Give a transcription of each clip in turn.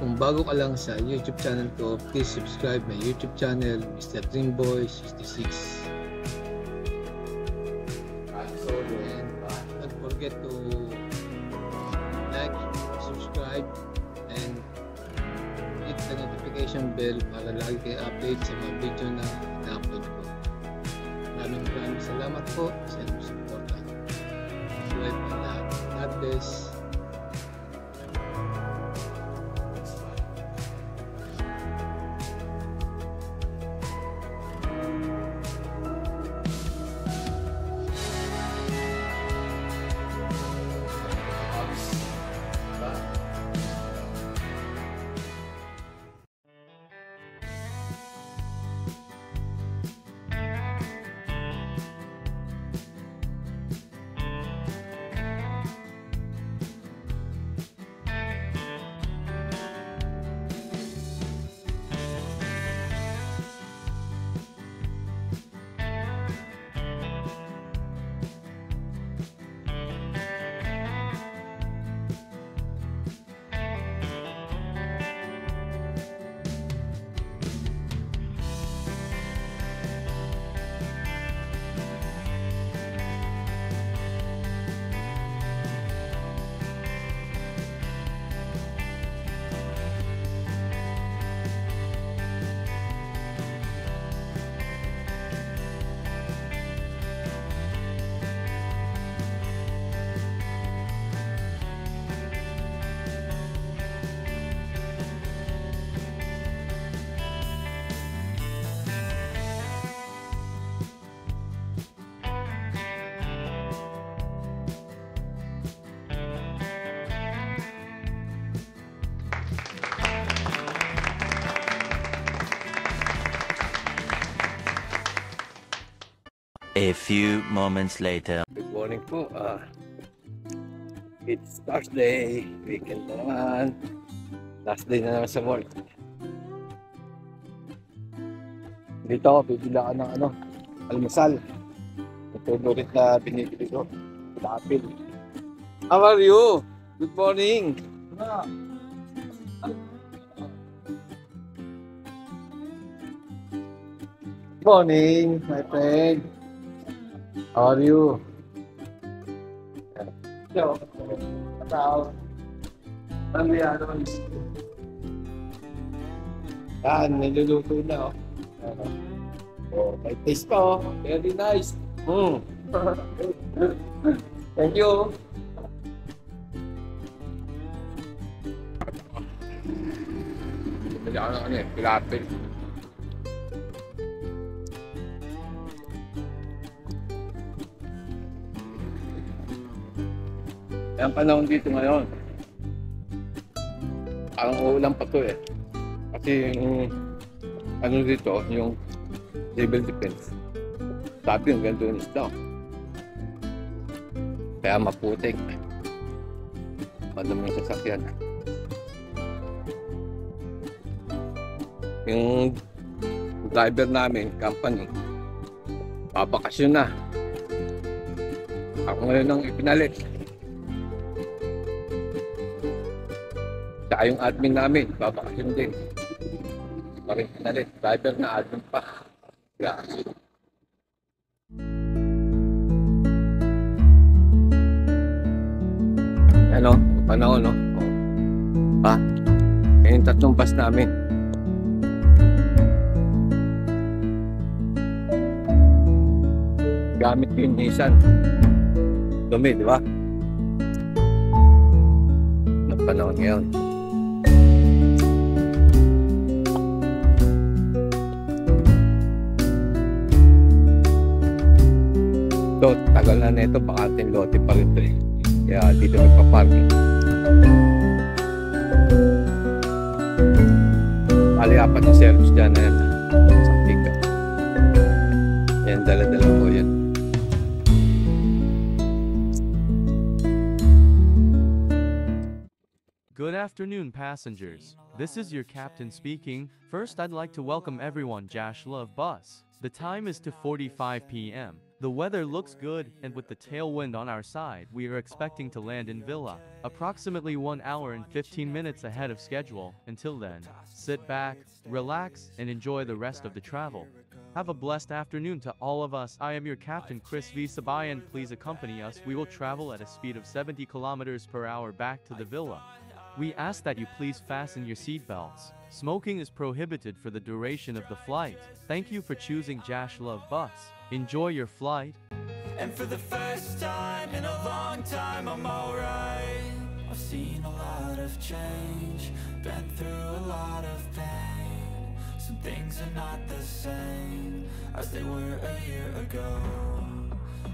Kung bago ka lang sa YouTube channel ko, please subscribe my YouTube channel, Mr. Dreamboy66. And don't forget to like, subscribe, and hit the notification bell para lagi kayo update sa mga video na ina-upload ko. Maraming salamat po sa inyong suporta. Subscribe na lahat. God bless. A few moments later. Good morning po. It's Thursday. Weekend na naman. Last day na naman sa work. Dito ako, bibila ka ng almusal. Ito ulit na binibili ko. Lapil. How are you? Good morning. Good morning, my friend. How are you? Hello. Hello. Yan, niluluto na. Oh, may taste pa. Very nice. Thank you. Pilapil. Ang panahon dito ngayon, parang uulan pa to eh. Kasi yung dito, yung civil defense, sabi yung ganito yung isda. Kaya maputik. Madami yung sasakyan. Yung driver namin, company, babakasyon na. Ako ngayon ang ipinalit. Saka yung admin namin, babakasyon din. Paring pinalit, driver na admin pa. Yeah. Ano, panahon, no? Ha? Yung tatlong bus namin. Gamit ko yung Nissan. Dumi, di ba? Ang panahon ngayon. So, tagal na nito, baka ating lote pa rin ito eh. Kaya dito nagpa-parking. Bali-apat yung service dyan na yan. Sa Tika. Yan, dala-dala ko yan. Good afternoon, passengers. This is your captain speaking. First, I'd like to welcome everyone Jashlove bus. The time is 2:45 p.m. The weather looks good, and with the tailwind on our side, we are expecting to land in Villa, approximately 1 hour and 15 minutes ahead of schedule. Until then, sit back, relax, and enjoy the rest of the travel. Have a blessed afternoon to all of us. I am your captain Chris V. Sabayan. Please accompany us. We will travel at a speed of 70 kilometers per hour back to the villa. We ask that you please fasten your seatbelts. Smoking is prohibited for the duration of the flight. Thank you for choosing Jash Love Bus. Enjoy your flight. And for the first time in a long time, I'm alright. I've seen a lot of change, been through a lot of pain. Some things are not the same as they were a year ago,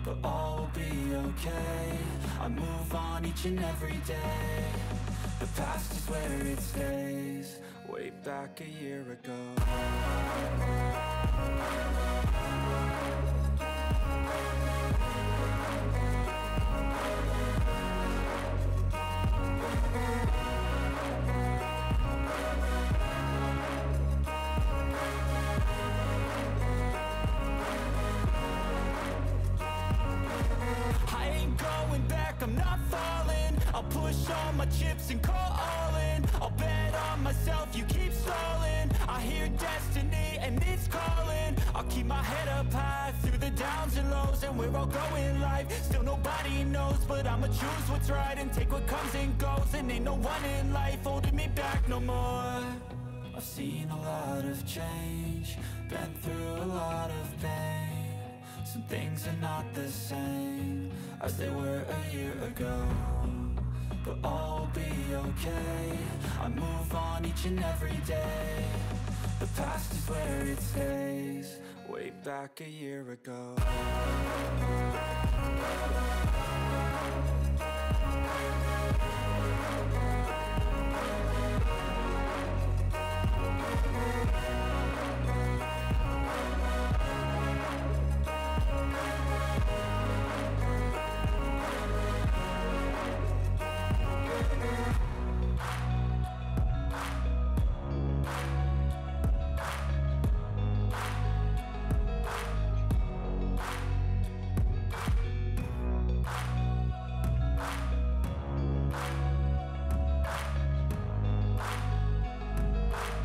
but all will be okay. I move on each and every day. The past is where it stays, way back a year ago. I'm not falling, I'll push all my chips and call all in. I'll bet on myself, you keep stalling. I hear destiny and it's calling. I'll keep my head up high through the downs and lows. And we're all going live, still nobody knows, but I'ma choose what's right and take what comes and goes. And ain't no one in life holding me back no more. I've seen a lot of change, been through a lot of pain. Some things are not the same as they were a year ago, but all will be okay. I move on each and every day. The past is where it stays, way back a year ago.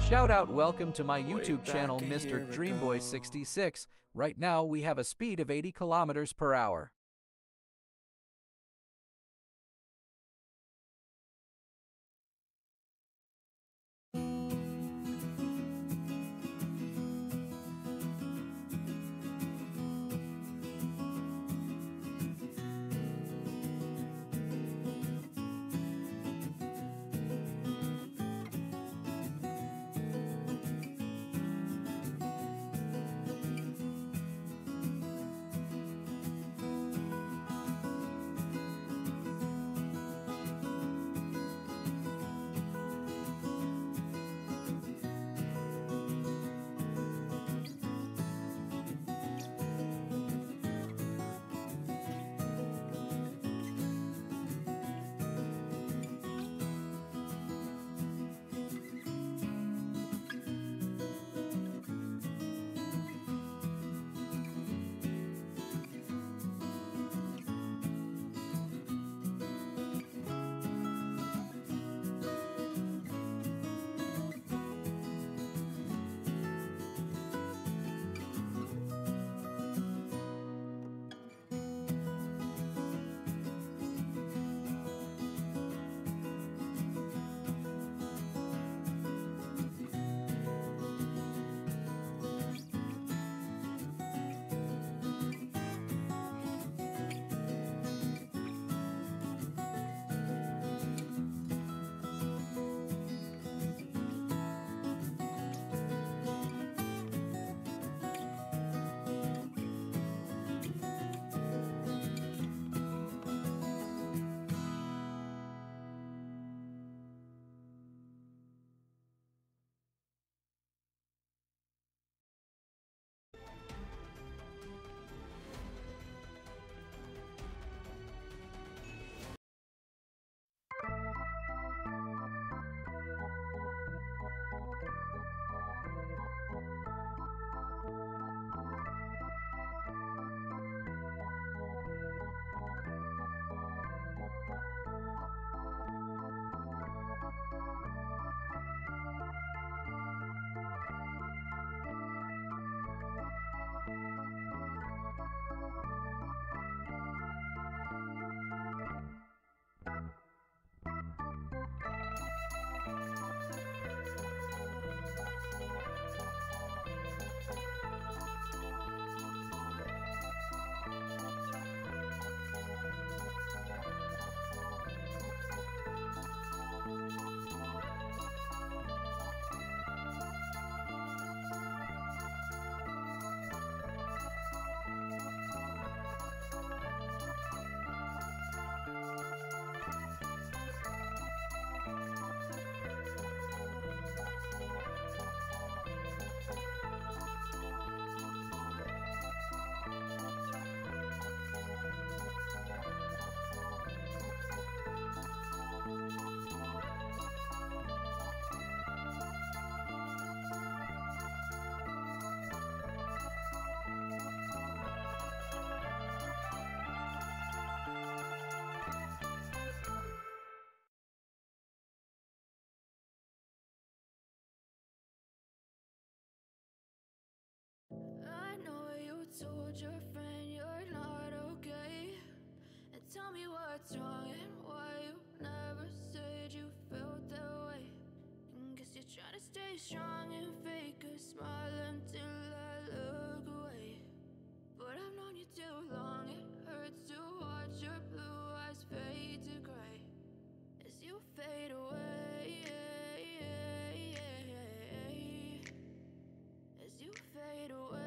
Shout out, welcome to my YouTube channel, Mr. Dreamboy66. Right now we have a speed of 80 kilometers per hour. told your friend you're not okay? And tell me what's wrong and why you never said you felt that way. And guess you're trying to stay strong and fake a smile until I look away. But I've known you too long, it hurts to watch your blue eyes fade to gray as you fade away. As you fade away.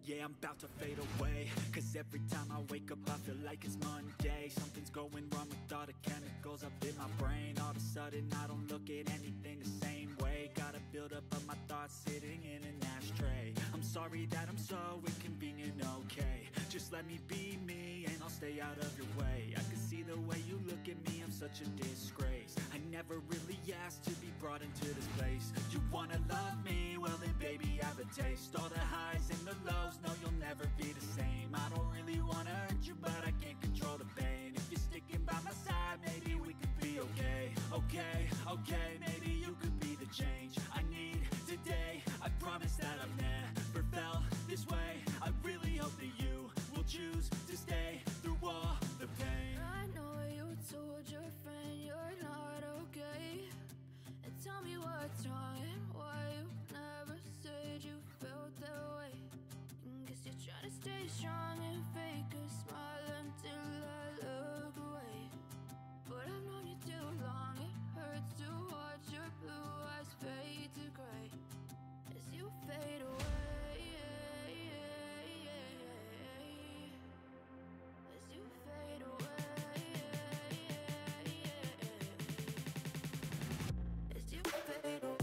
Yeah, I'm about to fade away, cause every time I wake up I feel like it's Monday. Something's going wrong with all the chemicals up in my brain. All of a sudden I don't look at anything the same way. Got a buildup of my thoughts sitting in an ashtray. I'm sorry that I'm so inconvenient, okay? Just let me be me and I'll stay out of your way. I can see the way you look at me, I'm such a disgrace. I never really asked to be brought into this place. You wanna love me? Well then baby have a taste. All the highs and the lows, no you'll never be the same. I don't really wanna hurt you but I can't control the pain. If you're sticking by my side, maybe we could be okay. Okay, maybe you could be the change I need today. I promise that I've never felt this way. I really hope that you will choose to stay through all the pain. I know you told your friend you're not okay. And tell me what's wrong and why you never said you felt that way. And guess you're trying to stay strong and fake a smile until I look away. But I've known you too long, it hurts to watch your blue eyes fade to gray as you fade away. As you fade away. As you fade away.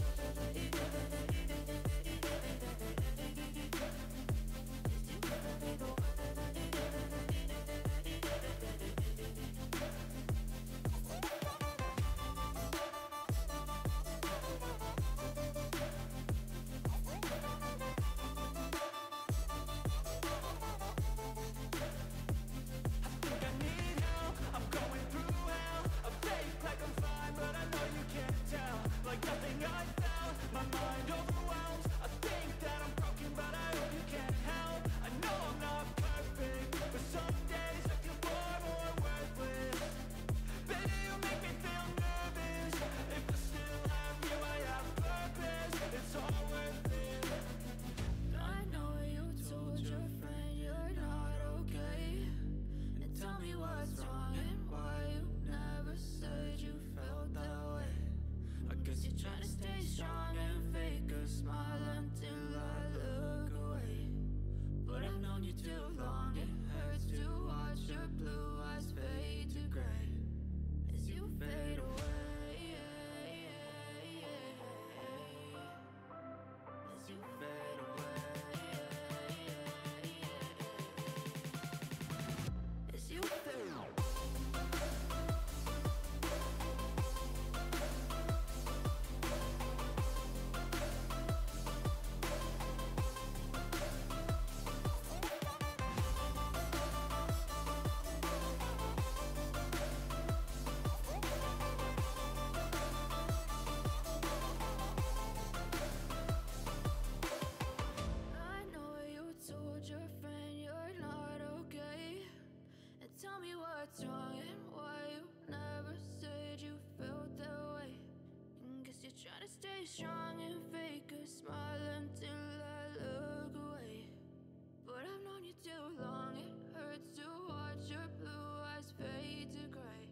What's wrong and why you never said you felt that way? And guess you're trying to stay strong and fake a smile until I look away. But I've known you too long, it hurts to watch your blue eyes fade to gray.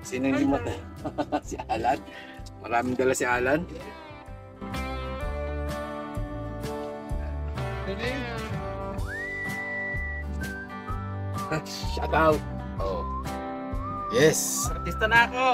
Sino hindi mata? Si Alan. Maraming dala si Alan. Shout out. Oh. Yes. Artista na ako.